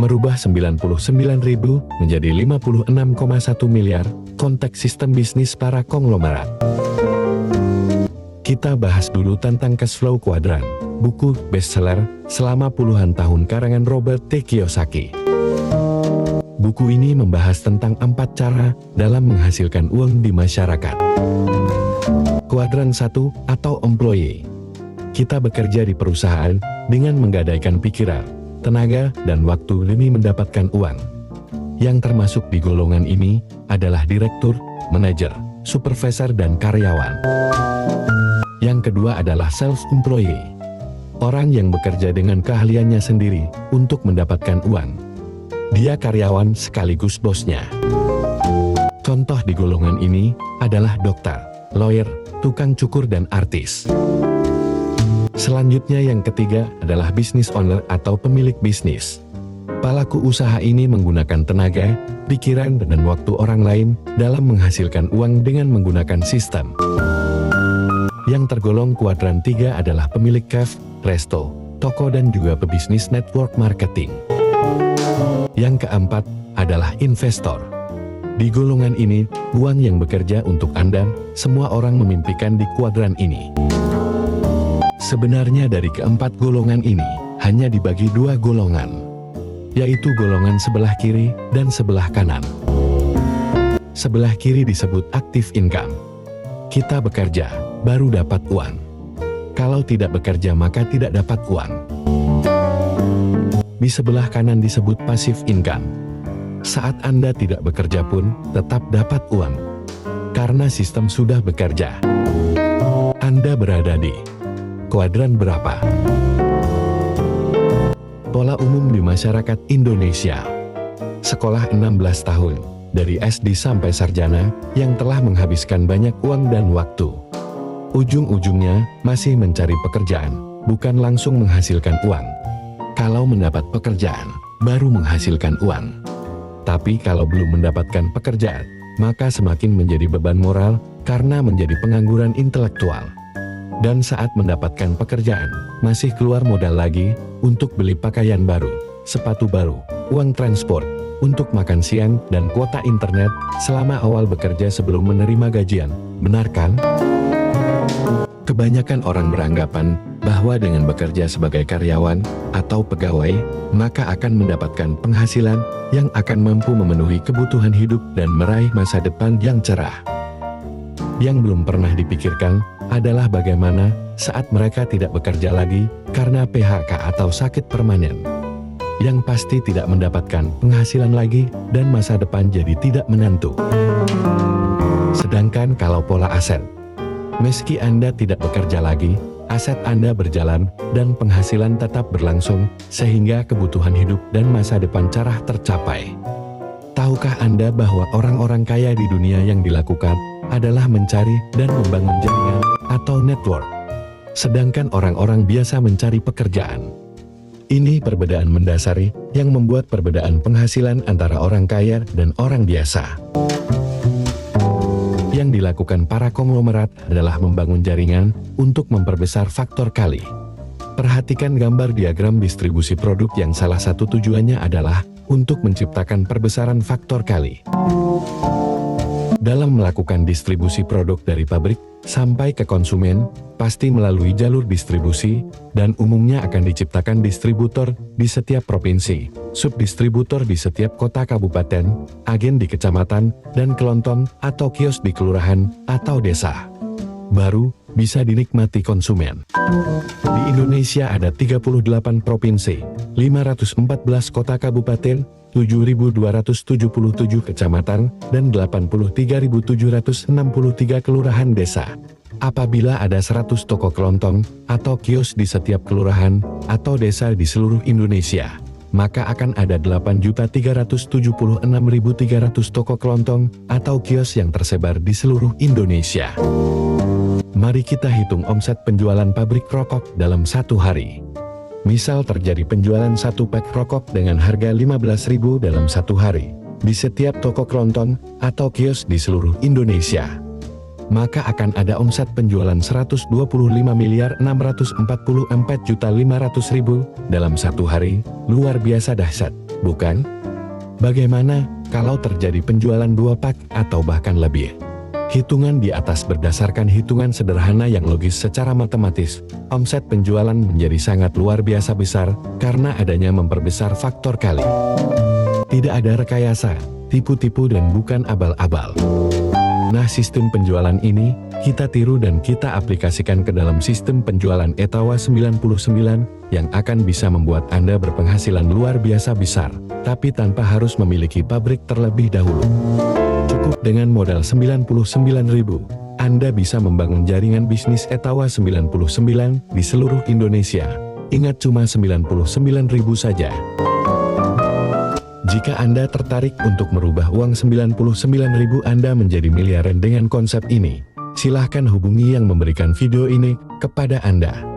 merubah 99.000 menjadi 56,1 miliar, konteks sistem bisnis para konglomerat. Kita bahas dulu tentang cash flow kuadran, buku bestseller selama puluhan tahun karangan Robert T. Kiyosaki. Buku ini membahas tentang 4 cara dalam menghasilkan uang di masyarakat. Kuadran 1 atau employee. Kita bekerja di perusahaan dengan menggadaikan pikiran, tenaga, dan waktu demi mendapatkan uang. Yang termasuk di golongan ini adalah direktur, manajer, supervisor, dan karyawan. Yang kedua adalah self-employee. Orang yang bekerja dengan keahliannya sendiri untuk mendapatkan uang. Dia karyawan sekaligus bosnya. Contoh di golongan ini adalah dokter, lawyer, tukang cukur, dan artis. Selanjutnya yang ketiga adalah business owner atau pemilik bisnis. Pelaku usaha ini menggunakan tenaga, pikiran, dan waktu orang lain dalam menghasilkan uang dengan menggunakan sistem. Yang tergolong kuadran 3 adalah pemilik cafe, resto, toko, dan juga pebisnis network marketing. Yang keempat adalah investor. Di golongan ini, uang yang bekerja untuk Anda, semua orang memimpikan di kuadran ini. Sebenarnya dari keempat golongan ini, hanya dibagi 2 golongan, yaitu golongan sebelah kiri dan sebelah kanan. Sebelah kiri disebut active income. Kita bekerja, baru dapat uang. Kalau tidak bekerja maka tidak dapat uang. Di sebelah kanan disebut passive income. Saat Anda tidak bekerja pun, tetap dapat uang. Karena sistem sudah bekerja. Anda berada di kuadran berapa? Pola umum di masyarakat Indonesia. Sekolah 16 tahun, dari SD sampai sarjana, yang telah menghabiskan banyak uang dan waktu. Ujung-ujungnya, masih mencari pekerjaan, bukan langsung menghasilkan uang. Kalau mendapat pekerjaan, baru menghasilkan uang. Tapi kalau belum mendapatkan pekerjaan, maka semakin menjadi beban moral, karena menjadi pengangguran intelektual. Dan saat mendapatkan pekerjaan, masih keluar modal lagi, untuk beli pakaian baru, sepatu baru, uang transport, untuk makan siang, dan kuota internet, selama awal bekerja sebelum menerima gajian. Benar kan? Kebanyakan orang beranggapan, bahwa dengan bekerja sebagai karyawan, atau pegawai, maka akan mendapatkan penghasilan, yang akan mampu memenuhi kebutuhan hidup dan meraih masa depan yang cerah. Yang belum pernah dipikirkan, adalah bagaimana saat mereka tidak bekerja lagi karena PHK atau sakit permanen. Yang pasti tidak mendapatkan penghasilan lagi dan masa depan jadi tidak menentu. Sedangkan kalau pola aset, meski Anda tidak bekerja lagi, aset Anda berjalan dan penghasilan tetap berlangsung sehingga kebutuhan hidup dan masa depan cerah tercapai. Tahukah Anda bahwa orang-orang kaya di dunia yang dilakukan adalah mencari dan membangun jaringan atau network. Sedangkan orang-orang biasa mencari pekerjaan. Ini perbedaan mendasari yang membuat perbedaan penghasilan antara orang kaya dan orang biasa. Yang dilakukan para konglomerat adalah membangun jaringan untuk memperbesar faktor kali. Perhatikan gambar diagram distribusi produk yang salah satu tujuannya adalah untuk menciptakan perbesaran faktor kali. Dalam melakukan distribusi produk dari pabrik sampai ke konsumen, pasti melalui jalur distribusi, dan umumnya akan diciptakan distributor di setiap provinsi, subdistributor di setiap kota kabupaten, agen di kecamatan, dan kelonton atau kios di kelurahan atau desa. Baru bisa dinikmati konsumen. Di Indonesia ada 38 provinsi, 514 kota kabupaten, 7.277 kecamatan, dan 83.763 kelurahan desa. Apabila ada 100 toko kelontong atau kios di setiap kelurahan atau desa di seluruh Indonesia, maka akan ada 8.376.300 toko kelontong atau kios yang tersebar di seluruh Indonesia. Mari kita hitung omset penjualan pabrik rokok dalam satu hari. Misal terjadi penjualan satu pak rokok dengan harga 15.000 dalam satu hari, di setiap toko kelontong atau kios di seluruh Indonesia. Maka akan ada omset penjualan 125.644.500.000 dalam satu hari, luar biasa dahsyat. bukan? Bagaimana kalau terjadi penjualan 2 pak atau bahkan lebih? Hitungan di atas berdasarkan hitungan sederhana yang logis secara matematis, omset penjualan menjadi sangat luar biasa besar karena adanya memperbesar faktor kali. Tidak ada rekayasa, tipu-tipu dan bukan abal-abal. Nah, sistem penjualan ini kita tiru dan kita aplikasikan ke dalam sistem penjualan Etawa 99 yang akan bisa membuat Anda berpenghasilan luar biasa besar, tapi tanpa harus memiliki pabrik terlebih dahulu. Cukup dengan modal 99.000, Anda bisa membangun jaringan bisnis Etawa 99 di seluruh Indonesia. Ingat, cuma 99.000 saja. Jika Anda tertarik untuk merubah uang 99.000 Anda menjadi miliaran dengan konsep ini, silahkan hubungi yang memberikan video ini kepada Anda.